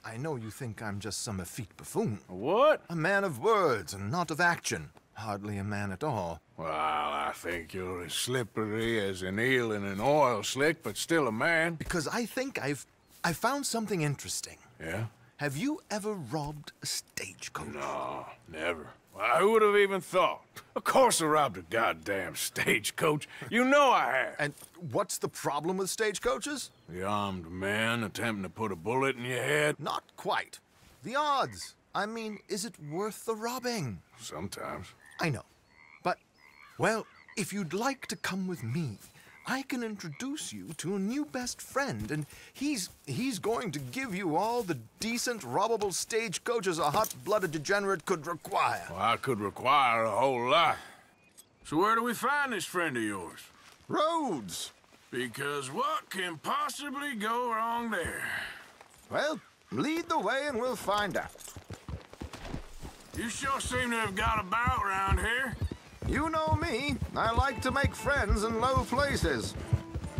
I know you think I'm just some effete buffoon. What? A man of words and not of action. Hardly a man at all. Well, I think you're as slippery as an eel in an oil slick, but still a man. Because I think I found something interesting. Yeah? Have you ever robbed a stagecoach? No, never. Well, who would have even thought? Of course I robbed a goddamn stagecoach. You know I have. And what's the problem with stagecoaches? The armed man attempting to put a bullet in your head? Not quite. The odds. I mean, is it worth the robbing? Sometimes. I know. But, well, if you'd like to come with me, I can introduce you to a new best friend, and he's going to give you all the decent, robbable stagecoaches a hot-blooded degenerate could require. Well, I could require a whole lot. So where do we find this friend of yours? Roads. Because what can possibly go wrong there? Well, lead the way and we'll find out. You sure seem to have got about around here. You know me. I like to make friends in low places.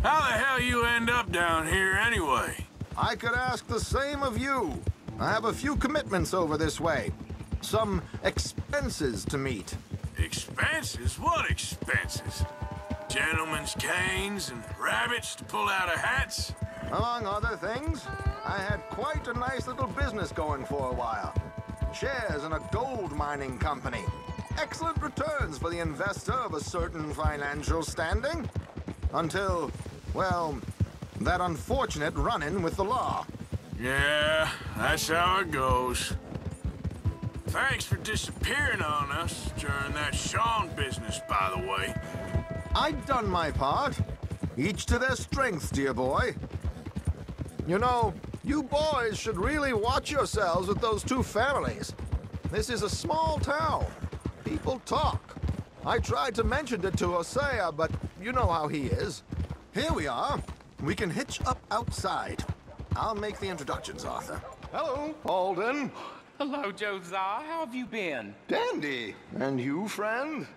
How the hell you end up down here anyway? I could ask the same of you. I have a few commitments over this way. Some expenses to meet. Expenses? What expenses? Gentlemen's canes and rabbits to pull out of hats? Among other things, I had quite a nice little business going for a while. Shares in a gold mining company. Excellent returns for the investor of a certain financial standing. Until, well, that unfortunate run-in with the law. Yeah, that's how it goes. Thanks for disappearing on us during that Sean business, by the way. I'd done my part. Each to their strengths, dear boy. You know, you boys should really watch yourselves with those two families. This is a small town. People talk. I tried to mention it to Hosea, but you know how he is. Here we are. We can hitch up outside. I'll make the introductions, Arthur. Hello, Alden. Hello, Josiah. How have you been? Dandy. And you, friend?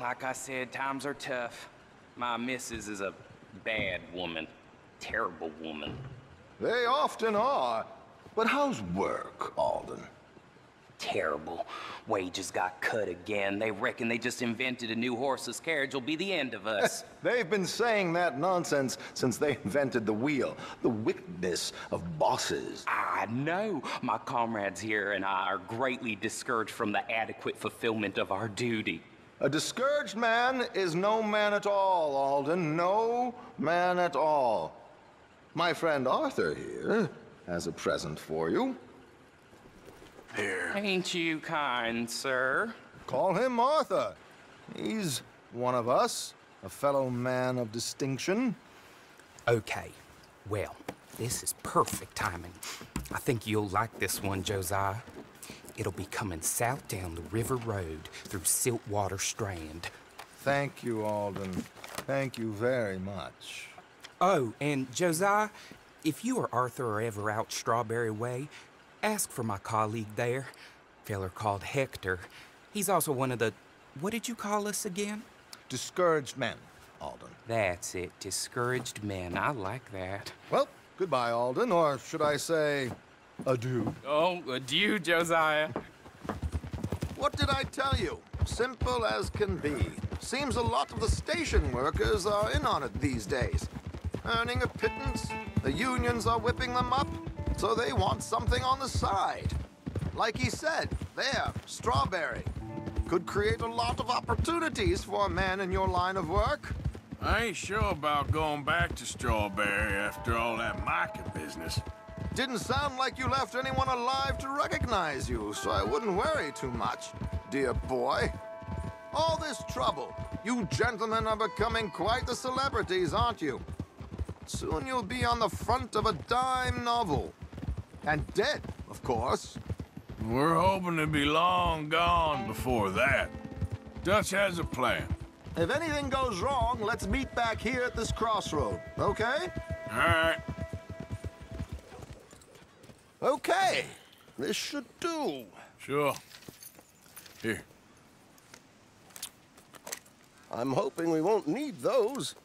Like I said, times are tough. My missus is a bad woman. Terrible woman. They often are. But how's work, Alden? Terrible. Wages got cut again. They reckon they just invented a new horseless carriage will be the end of us. They've been saying that nonsense since they invented the wheel. The wickedness of bosses. I know. My comrades here and I are greatly discouraged from the adequate fulfillment of our duty. A discouraged man is no man at all, Alden. No man at all. My friend Arthur here has a present for you. Here. Ain't you kind, sir? Call him Arthur. He's one of us, a fellow man of distinction. Okay. Well, this is perfect timing. I think you'll like this one, Josiah. It'll be coming south down the river road through Siltwater Strand. Thank you, Alden. Thank you very much. Oh, and Josiah, if you or Arthur are ever out Strawberry Way, ask for my colleague there, feller called Hector. He's also one of the, what did you call us again? Discouraged men, Alden. That's it, discouraged men. I like that. Well, goodbye, Alden, or should I say, adieu. Oh, adieu, Josiah. What did I tell you? Simple as can be. Seems a lot of the station workers are in on it these days. Earning a pittance, the unions are whipping them up, so they want something on the side. Like he said, there, Strawberry. Could create a lot of opportunities for a man in your line of work. I ain't sure about going back to Strawberry after all that Micah business. Didn't sound like you left anyone alive to recognize you, so I wouldn't worry too much, dear boy. All this trouble, you gentlemen are becoming quite the celebrities, aren't you? Soon you'll be on the front of a dime novel. And dead, of course. We're hoping to be long gone before that. Dutch has a plan. If anything goes wrong, let's meet back here at this crossroad, okay? All right. Okay. This should do. Sure. Here. I'm hoping we won't need those.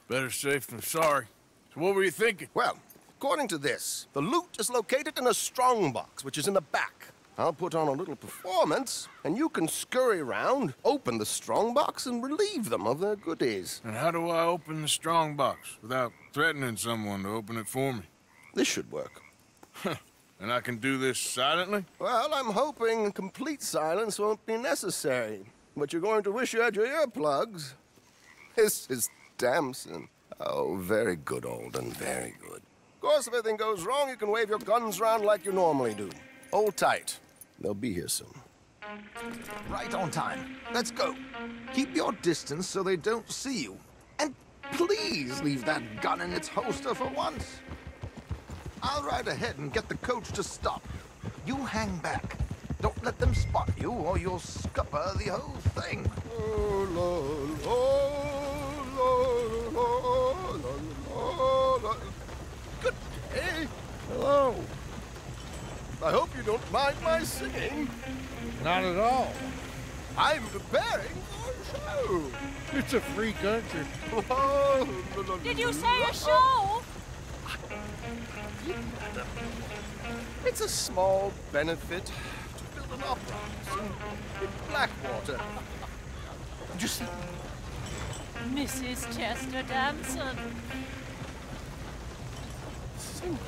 Better safe than sorry. So what were you thinking? Well, According to this, the loot is located in a strongbox, which is in the back. I'll put on a little performance, and you can scurry around, open the strongbox, and relieve them of their goodies. And how do I open the strongbox without threatening someone to open it for me? This should work. And I can do this silently? Well, I'm hoping complete silence won't be necessary. But you're going to wish you had your earplugs. This is Damson. Oh, very good, Alden, very good. Of course, if anything goes wrong, you can wave your guns around like you normally do. Hold tight. They'll be here soon. Right on time. Let's go. Keep your distance so they don't see you. And please leave that gun in its holster for once. I'll ride ahead and get the coach to stop. You hang back. Don't let them spot you, or you'll scupper the whole thing. Good day. Hello. I hope you don't mind my singing. Not at all. I'm preparing for a show. It's a free country. Did you say a show? It's a small benefit to build an opera house in Blackwaters. Did you see? Mrs. Chester Damson. Singer?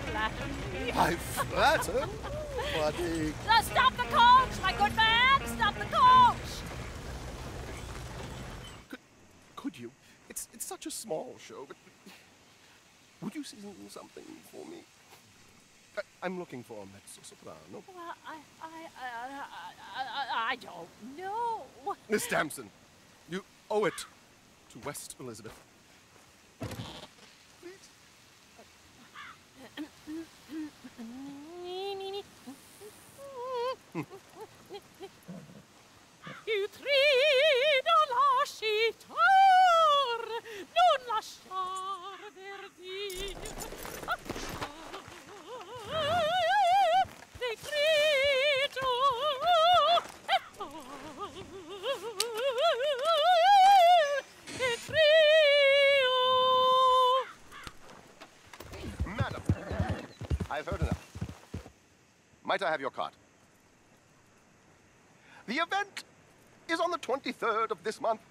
Flattery. I flatter nobody. Stop the coach, my good man! Stop the coach! Could you? It's such a small show, but would you sing something for me? I'm looking for a mezzo-soprano. Well, I don't know. Miss Damson, you owe it to West Elizabeth. Please. You trido lascitar, non lasciar verdir. They grido e trio. Madam, I've heard enough. Might I have your card? The event is on the 23rd of this month.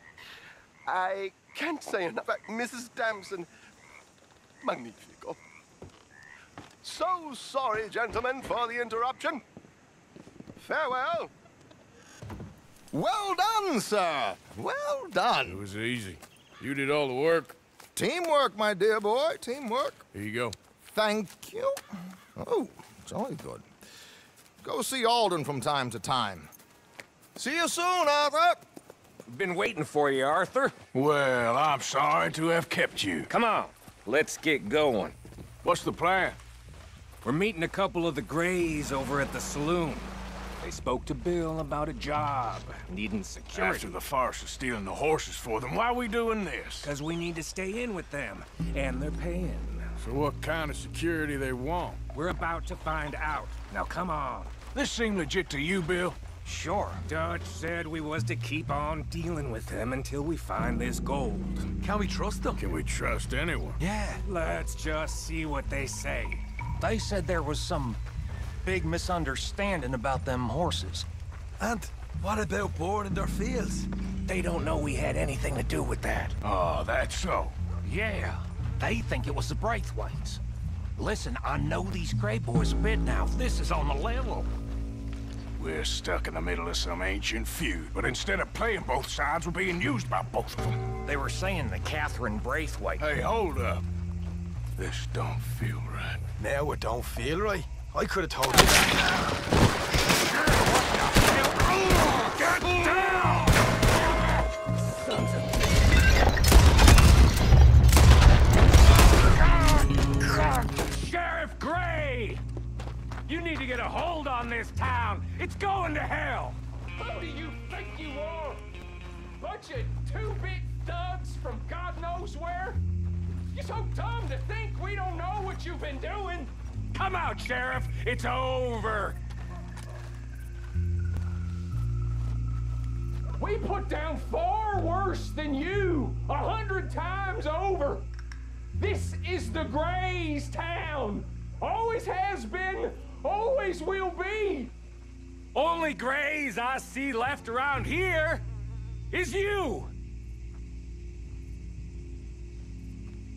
I can't say enough. Mrs. Damson, magnifico. So sorry, gentlemen, for the interruption. Farewell. Well done, sir. Well It done. was easy. You did all the work. Teamwork, my dear boy, teamwork. Here you go. Thank you. Oh, jolly good. Go see Alden from time to time. See you soon, Arthur. Been waiting for you, Arthur. Well, I'm sorry to have kept you. Come on, let's get going. What's the plan? We're meeting a couple of the Greys over at the saloon. They spoke to Bill about a job, needing security. After the farce of stealing the horses for them, why are we doing this? Because we need to stay in with them, and they're paying. So what kind of security they want? We're about to find out. Now come on. This seem legit to you, Bill? Sure. Dutch said we was to keep on dealing with them until we find this gold. Can we trust them? Can we trust anyone? Yeah. Let's just see what they say. They said there was some big misunderstanding about them horses. And what about boarding their fields? They don't know we had anything to do with that. Oh, that's so. Yeah, they think it was the Braithwaites. Listen, I know these Grey boys a bit now. This is on the level. We're stuck in the middle of some ancient feud, but instead of playing both sides, we're being used by both of them. They were saying that Catherine Braithwaite... Hey, hold up. This don't feel right. Now it don't feel right. I could have told you that. Get down! Sons of... Sheriff Gray! You need to get a hold on this town. It's going to hell. Who do you think you are? Bunch of two-bit thugs from God knows where? You're so dumb to think we don't know what you've been doing. Come out, Sheriff. It's over. We put down far worse than you, 100 times over. This is the Greys' town. Always has been, always will be. Only Greys I see left around here is you.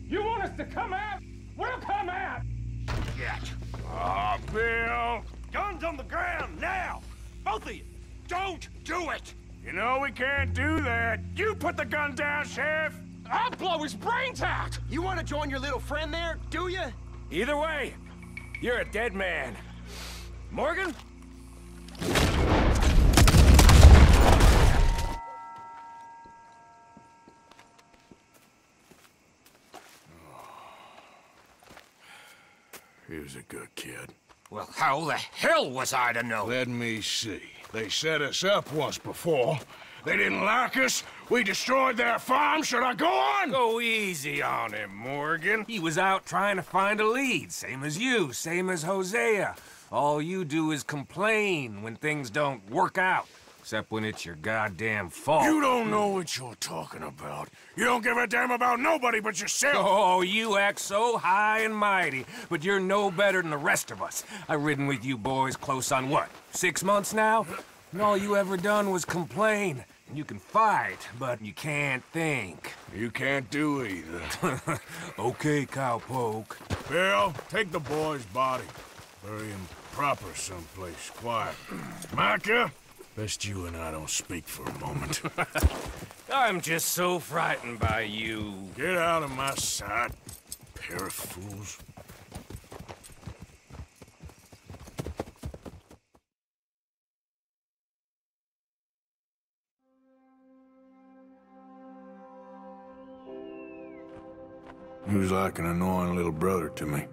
You want us to come out? We'll come out. Oh, Bill. Guns on the ground, now! Both of you! Don't do it! You know we can't do that. You put the gun down, Sheriff! I'll blow his brains out! You want to join your little friend there, do you? Either way, you're a dead man. Morgan? He was a good kid. Well, how the hell was I to know? Let me see. They set us up once before. They didn't like us. We destroyed their farm. Should I go on? Go easy on him, Morgan. He was out trying to find a lead. Same as you, same as Hosea. All you do is complain when things don't work out. Except when it's your goddamn fault. You don't know what you're talking about. You don't give a damn about nobody but yourself. Oh, you act so high and mighty, but you're no better than the rest of us. I've ridden with you boys close on what, 6 months now? And all you ever done was complain. You can fight, but you can't think. You can't do either. Okay, cowpoke. Bill, take the boy's body. Bury him proper someplace quiet. Micah? Best you and I don't speak for a moment. I'm just so frightened by you. Get out of my sight, pair of fools. He was like an annoying little brother to me.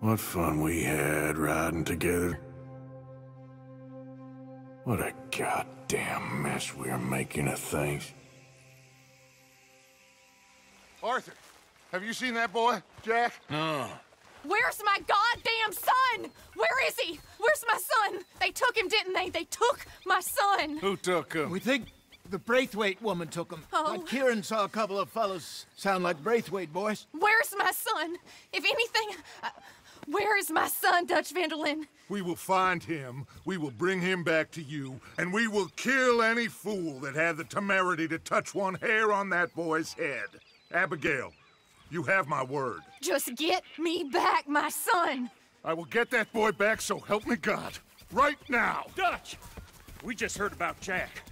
What fun we had riding together. What a goddamn mess we're making of things. Arthur, have you seen that boy, Jack? No. Where's my goddamn son? Where is he? Where's my son? They took him, didn't they? They took my son. Who took him? We think the Braithwaite woman took him. Oh. But Kieran saw a couple of fellows sound like Braithwaite boys. Where's my son? If anything, where is my son, Dutch Vanderlyn? We will find him, we will bring him back to you, and we will kill any fool that had the temerity to touch one hair on that boy's head. Abigail, you have my word. Just get me back, my son. I will get that boy back, so help me God. Right now. Dutch! We just heard about Jack.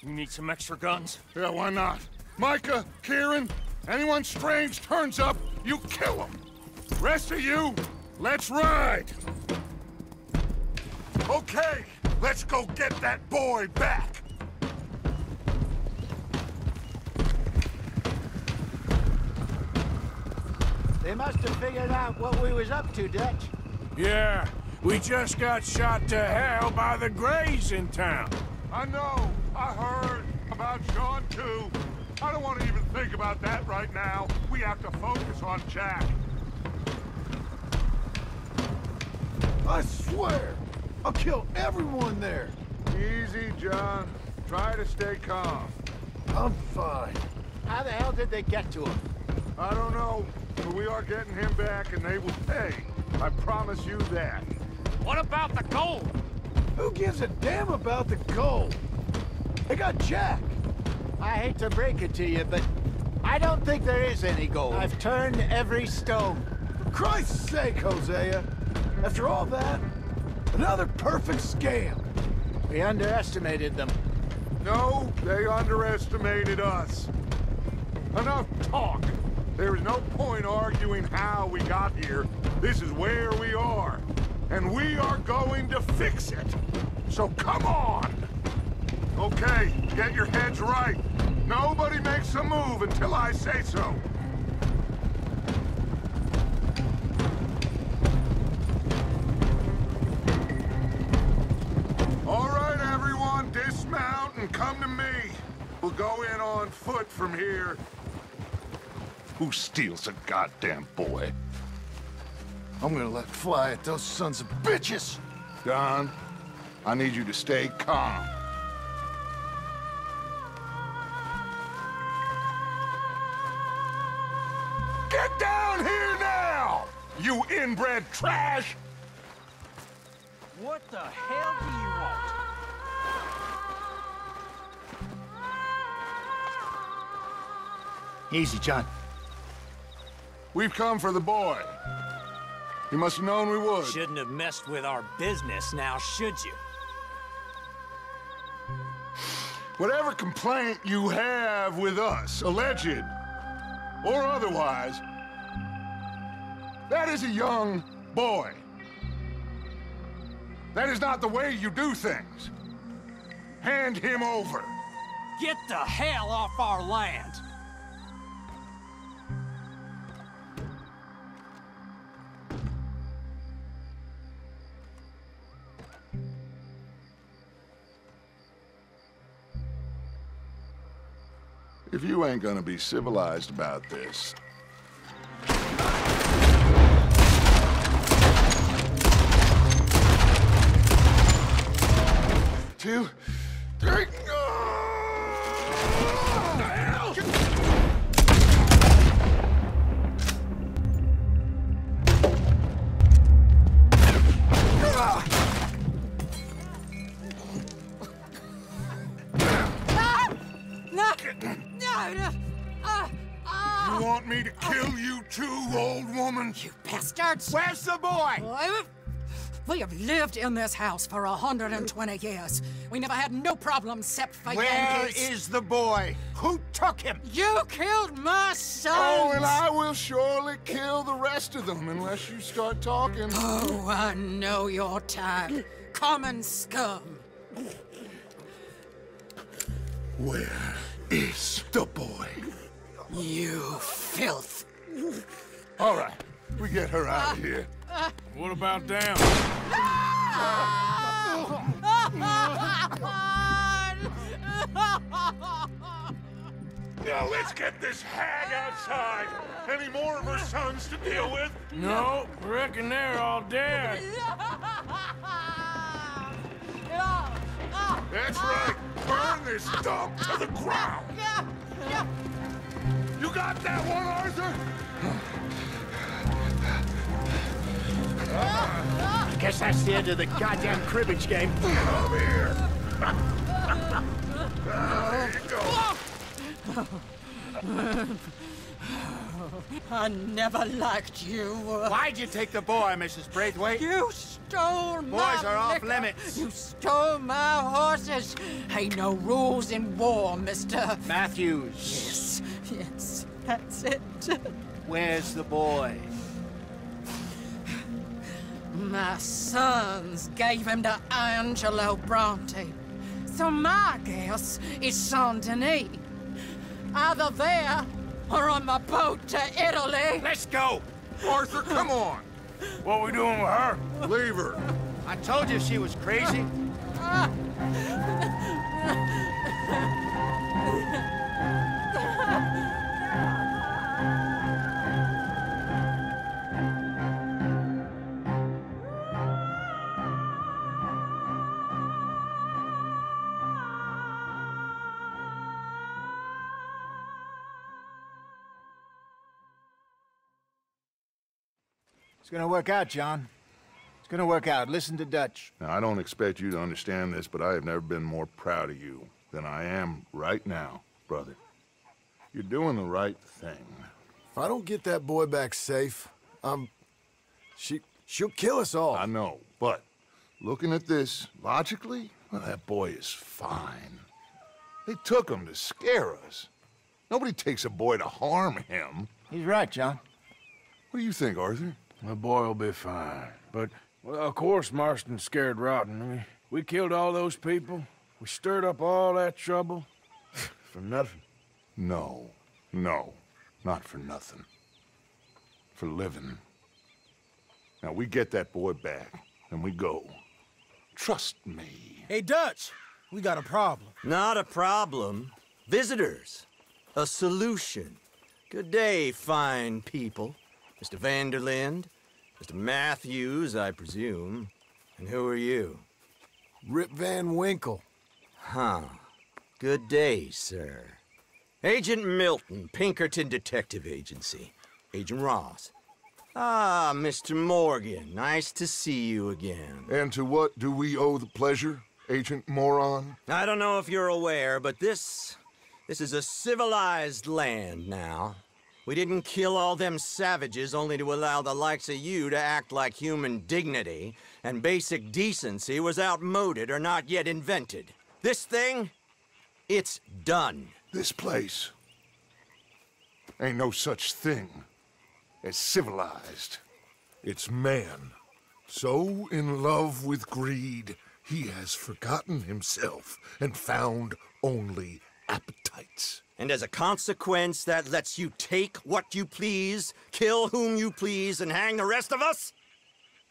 You need some extra guns? Yeah, why not? Micah, Kieran, anyone strange turns up, you kill him. Rest of you, let's ride. Okay, let's go get that boy back. They must have figured out what we was up to, Dutch. Yeah, we just got shot to hell by the Greys in town. I know, I heard about Sean too. I don't want to even think about that right now. We have to focus on Jack. I swear, I'll kill everyone there. Easy, John. Try to stay calm. I'm fine. How the hell did they get to him? I don't know, but we are getting him back and they will pay. I promise you that. What about the gold? Who gives a damn about the gold? They got Jack. I hate to break it to you, but I don't think there is any gold. I've turned every stone. For Christ's sake, Hosea. After all that, another perfect scam. We underestimated them. No, they underestimated us. Enough talk. There is no point arguing how we got here. This is where we are. And we are going to fix it. So come on. Okay, get your heads right. Nobody makes a move until I say so. All right, everyone, dismount and come to me. We'll go in on foot from here. Who steals a goddamn boy? I'm gonna let fly at those sons of bitches. Don, I need you to stay calm. you inbred trash! What the hell do you want? Easy, John. We've come for the boy. You must have known we would. Shouldn't have messed with our business now, should you? Whatever complaint you have with us, alleged or otherwise, that is a young boy. That is not the way you do things. Hand him over. Get the hell off our land! If you ain't gonna be civilized about this... 2, 3... You want me to kill you too, old woman? You bastards! Where's the boy? We have lived in this house for 120 years. We never had no problems except for Where Yankees. is the boy? Who took him? You killed my son! Oh, and I will surely kill the rest of them unless you start talking. Oh, I know your type. Common scum. Where is the boy? You filth. All right, we get her out of here. What about down? Now let's get this hag outside. Any more of her sons to deal with? No, reckon they're all dead. That's right. Burn this dump to the ground. You got that one, Arthur? I guess that's the end of the goddamn cribbage game. Come here. There you go. I never liked you. Why'd you take the boy, Mrs. Braithwaite? You stole my Boys are off liquor. limits. You stole my horses. Ain't no rules in war, Mr. Matthews. Yes, that's it. Where's the boy? My sons gave him to Angelo Bronte. So my guess is Saint-Denis. Either there or on my boat to Italy. Let's go. Arthur, come on. What we doing with her? Leave her. I told you she was crazy. It's gonna work out, John. It's gonna work out. Listen to Dutch. Now, I don't expect you to understand this, but I have never been more proud of you than I am right now, brother. You're doing the right thing. If I don't get that boy back safe, she'll kill us all. I know, but looking at this logically, well, that boy is fine. They took him to scare us. Nobody takes a boy to harm him. He's right, John. What do you think, Arthur? The boy will be fine. But, well, of course Marston's scared rotten. I mean, we killed all those people. We stirred up all that trouble. For nothing. No, not for nothing. For living. Now, we get that boy back, and we go. Trust me. Hey, Dutch, we got a problem. Not a problem. Visitors. A solution. Good day, fine people. Mr. Vanderlinde, Mr. Matthews, I presume. And who are you? Rip Van Winkle. Huh. Good day, sir. Agent Milton, Pinkerton Detective Agency. Agent Ross. Ah, Mr. Morgan, nice to see you again. And to what do we owe the pleasure, Agent Moron? I don't know if you're aware, but this is a civilized land now. We didn't kill all them savages only to allow the likes of you to act like human dignity and basic decency was outmoded or not yet invented. This thing, it's done. This place ain't no such thing as civilized. It's man, so in love with greed, he has forgotten himself and found only appetites. And as a consequence, that lets you take what you please, kill whom you please, and hang the rest of us?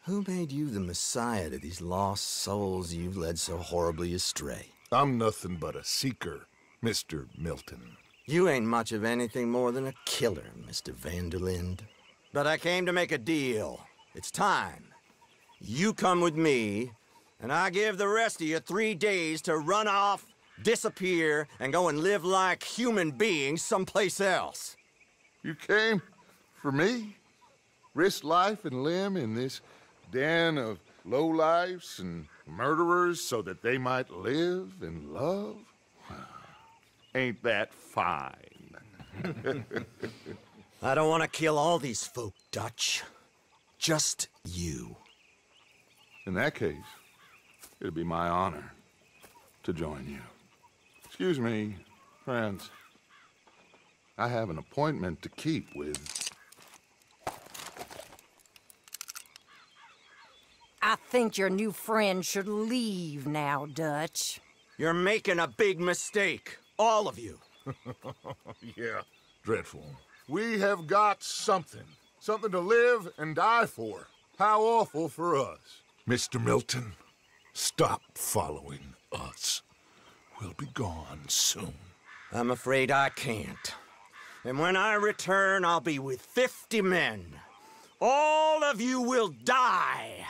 Who made you the messiah to these lost souls you've led so horribly astray? I'm nothing but a seeker, Mr. Milton. You ain't much of anything more than a killer, Mr. van der Linde. But I came to make a deal. It's time. You come with me, and I give the rest of you 3 days to run off, disappear, and go and live like human beings someplace else. You came for me? Risk life and limb in this den of lowlifes and murderers so that they might live and love? Ain't that fine? I don't want to kill all these folk, Dutch. Just you. In that case, it'd be my honor to join you. Excuse me, friends. I have an appointment to keep with... I think your new friend should leave now, Dutch. You're making a big mistake. All of you. Yeah, dreadful. We have got something. Something to live and die for. How awful for us. Mr. Milton, stop following us. We'll be gone soon. I'm afraid I can't. And when I return, I'll be with 50 men. All of you will die.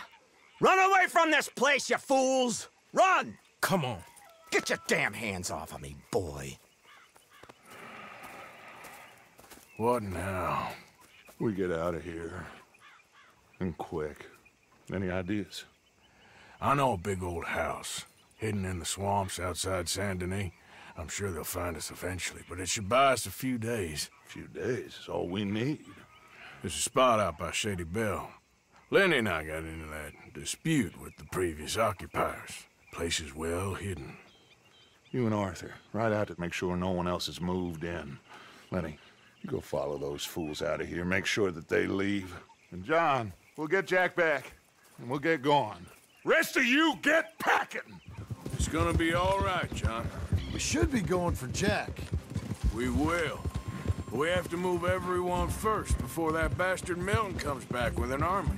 Run away from this place, you fools! Run! Come on. Get your damn hands off of me, boy. What now? We get out of here. And quick. Any ideas? I know a big old house, hidden in the swamps outside Saint Denis. I'm sure they'll find us eventually, but it should buy us a few days. A few days is all we need. There's a spot out by Shady Bell. Linde and I got into that dispute with the previous occupiers. Place is well hidden. You and Arthur, ride out to make sure no one else has moved in. Lenny, you go follow those fools out of here. Make sure that they leave. And John, we'll get Jack back, and we'll get going. Rest of you, get packing! It's gonna be all right, John. We should be going for Jack. We will. We have to move everyone first before that bastard Milton comes back with an army.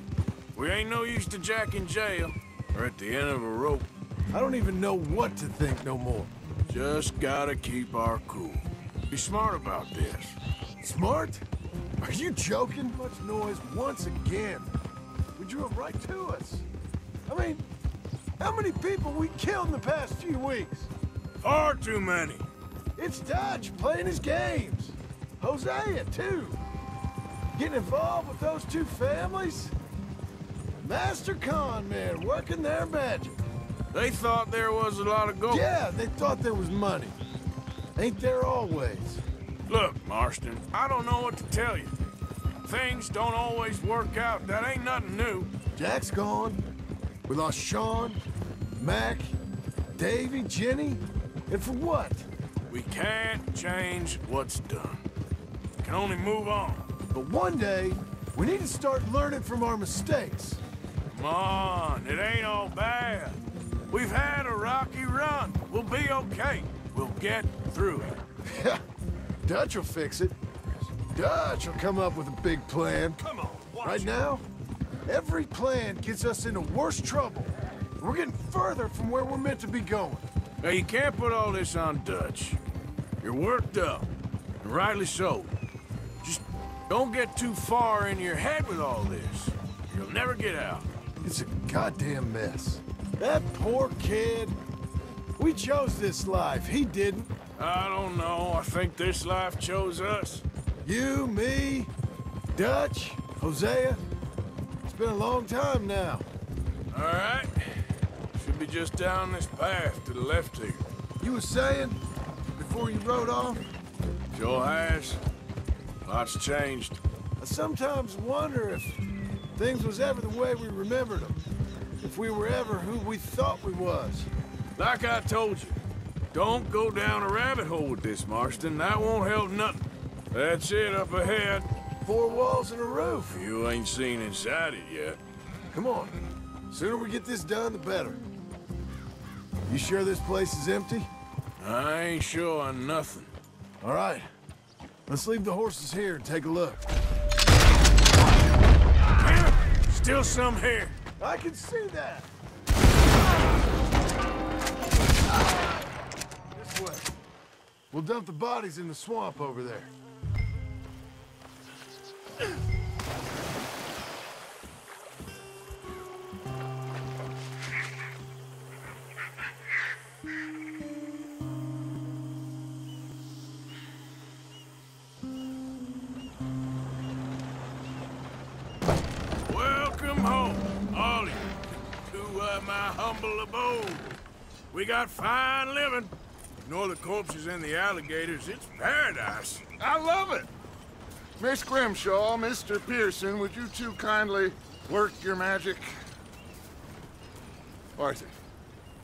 We ain't no use to Jack in jail, or at the end of a rope. I don't even know what to think no more. Just gotta keep our cool. Be smart about this. Smart? Are you joking? Much noise once again. We drove right to us. I mean, how many people we killed in the past few weeks? Far too many. It's Dutch playing his games. Hosea, too. Getting involved with those two families? Master con men working their magic. They thought there was a lot of gold. Yeah, they thought there was money. Ain't there always? Look, Marston, I don't know what to tell you. Things don't always work out. That ain't nothing new. Jack's gone. We lost Sean, Mac, Davy, Jenny. And for what? We can't change what's done. Can only move on. But one day, we need to start learning from our mistakes. Come on, it ain't all bad. We've had a rocky run. We'll be okay. We'll get through it. Yeah, Dutch will fix it. Dutch will come up with a big plan. Come on, watch right it. now, every plan gets us into worse trouble. We're getting further from where we're meant to be going. Now, you can't put all this on Dutch. You're worked up, and rightly so. Just don't get too far in your head with all this. You'll never get out. It's a goddamn mess. That poor kid. We chose this life. He didn't. I don't know. I think this life chose us. You, me, Dutch. Hosea, it's been a long time now. All right. Should be just down this path to the left here. You was saying, before you rode off? Sure has. Lots changed. I sometimes wonder if things was ever the way we remembered them. If we were ever who we thought we was. Like I told you, don't go down a rabbit hole with this, Marston. That won't help nothing. That's it up ahead. 4 walls and a roof. You ain't seen inside it yet. Come on. Sooner we get this done, the better. You sure this place is empty? I ain't sure on nothing. All right. Let's leave the horses here and take a look. Damn it! Still some here. I can see that. This way. We'll dump the bodies in the swamp over there. Welcome home, all of you, to my humble abode. We got fine living. Ignore the corpses and the alligators. It's paradise. I love it. Miss Grimshaw, Mr. Pearson, would you two kindly work your magic? Arthur,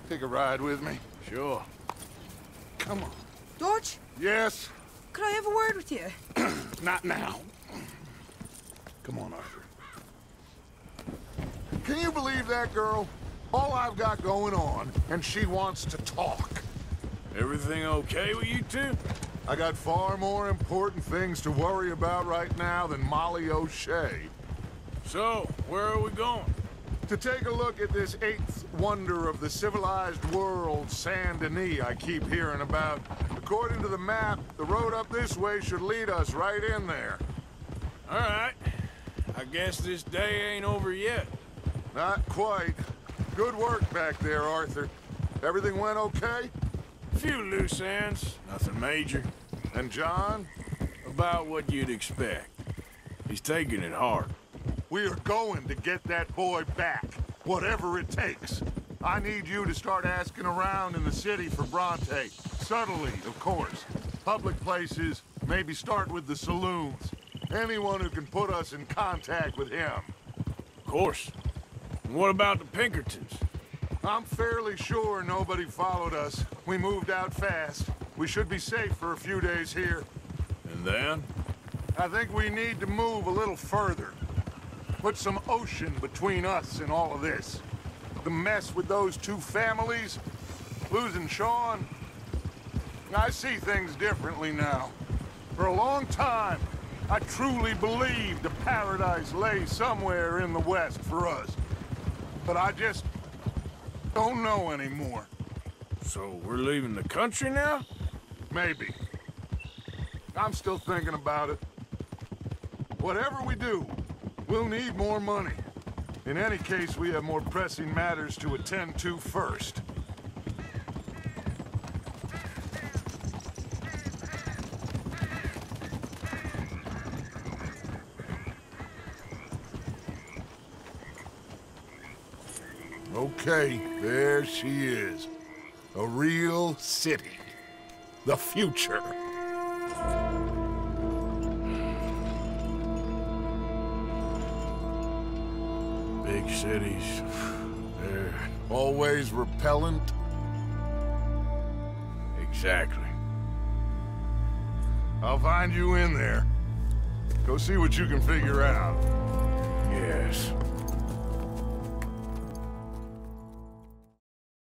take a ride with me. Sure. Come on. Dodge? Yes? Could I have a word with you? Not now. Come on, Arthur. Can you believe that girl? All I've got going on, and she wants to talk. Everything okay with you two? I got far more important things to worry about right now than Molly O'Shea. So, where are we going? To take a look at this 8th wonder of the civilized world, Saint Denis, I keep hearing about. According to the map, the road up this way should lead us right in there. All right. I guess this day ain't over yet. Not quite. Good work back there, Arthur. Everything went okay? A few loose ends, nothing major. And John? About what you'd expect. He's taking it hard. We are going to get that boy back, whatever it takes. I need you to start asking around in the city for Bronte. Subtly, of course. Public places, maybe start with the saloons. Anyone who can put us in contact with him. Of course. And what about the Pinkertons? I'm fairly sure nobody followed us. We moved out fast. We should be safe for a few days here. And then? I think we need to move a little further. Put some ocean between us and all of this. The mess with those 2 families, losing Sean. I see things differently now. For a long time, I truly believed a paradise lay somewhere in the West for us. But I just don't know anymore. So we're leaving the country now? Maybe. I'm still thinking about it. Whatever we do, we'll need more money. In any case, we have more pressing matters to attend to first. Okay, there she is. A real city. The future. Big cities. They're always repellent. Exactly. I'll find you in there. Go see what you can figure out.